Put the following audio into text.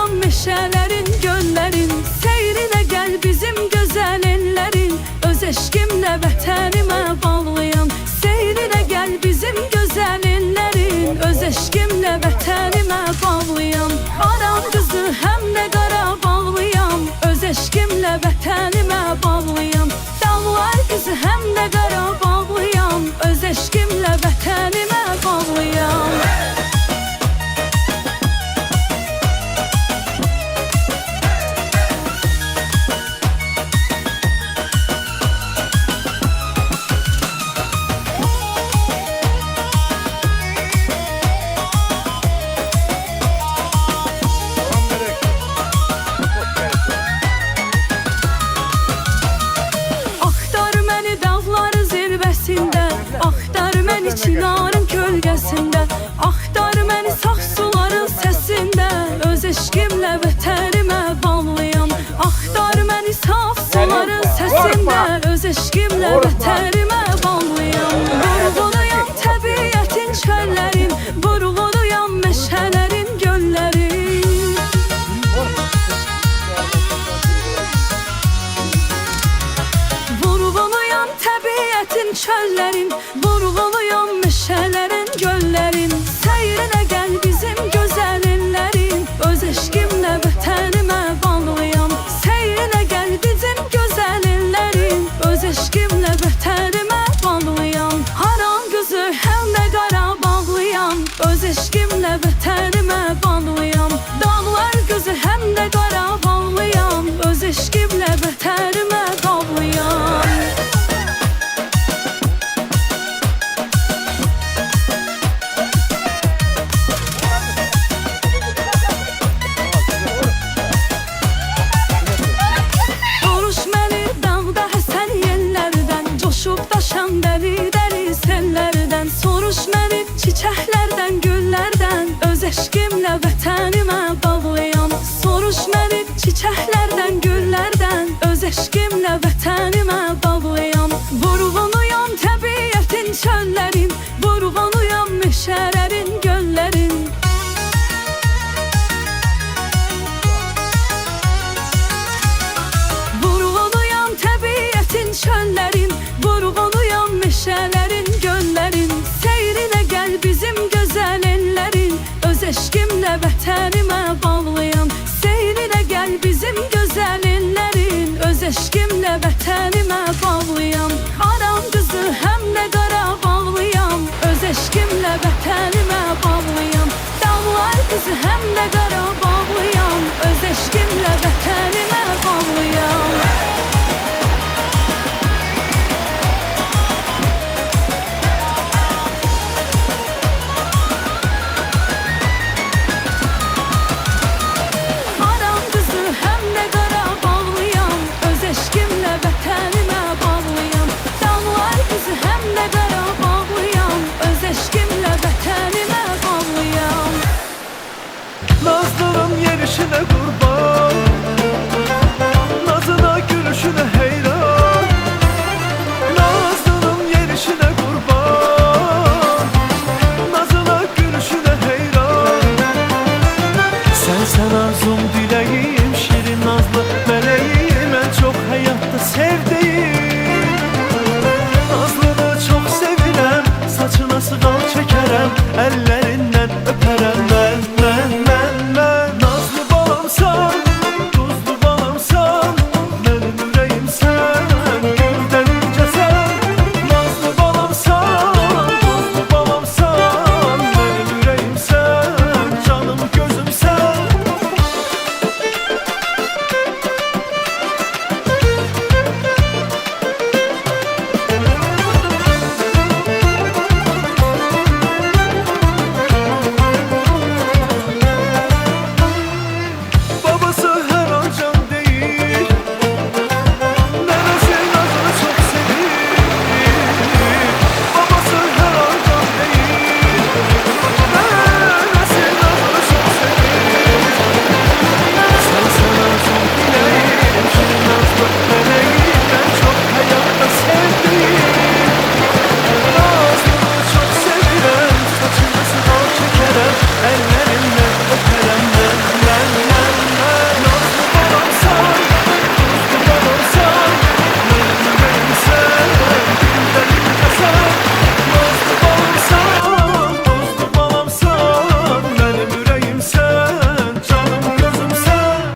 uyan meşələrin, göllərin seyrinə gəl bizim gözəl ellərin. Öz eşqimlə vətənimə bağlıyam, seyrinə gəl bizim gözəl ellərin. Öz eşqimlə vətənimə bağlıyam, aran qızı həm də qara bağlıyam. Öz eşqimlə vətənimə bağlıyam, dağlar qızı həm də qara bağlıyam. Öz eşqimlə vətənimə bağlıyam. Axtar məni çinarın kölgəsində, axtar məni sağ suların səsində. Öz eşqimlə vətənimə bağlıyam, axtar məni saf suların səsində. Öz eşqimlə vətənimə bağlıyam. Vurğuluyam təbiətin çöllərin, vurğuluyam meşələrin, göllərin. Vurğuluyam təbiətin çöllərin, vurğuluyam meşələrin, göllərin. Seyrinə gəl bizim gözəl ellərin. Öz eşqimlə vətənimə bağlıyam, seyrinə gəl bizim gözəl ellərin. Öz eşqimlə vətənimə bağlıyam, haram qızı həm də qara bağlıyam. Öz eşqimlə vətənimə bağlıyam, dağlar qızı həm də qara bağlıyam. Öz eşqimlə vətənimə bağlıyam. Dəli-dəli sellərdən, soruş məni çiçəklərdən, güllərdən. Öz eşqimlə vətənimə bağlıyam, soruş məni çiçəklərdən, güllərdən. Öz eşqimlə vətənimə bağlıyam. Vurğunuyam təbiətin çöllərin, vurğunuyam meşələrin, göllərin. Vurğunuyam təbiətin çöllərin, vurğunuyam meşələrin, göllərin. Seyrinə gəl bizim gözəl ellərin. Öz eşqimlə vətənimə bağlıyam, seyrinə gəl bizim gözəl ellərin. Öz eşqimlə vətənimə bağlıyam, aran qızı həm də qara bağlıyam. Öz eşqimlə vətənimə bağlıyam, dağlar qızı həm də qara bağlıyam. Öz eşqimlə vətənimə bağlıyam. Nazlının yerişine kurban, nazına gülüşüne heyran. Nazlının yerişine kurban, nazına gülüşüne heyran. Sen arzum dileğim, şirin nazlı meleğim, en çok hayatta sevdiğim. Nazlını çok sevirem, saçına sığal çekerem, elleri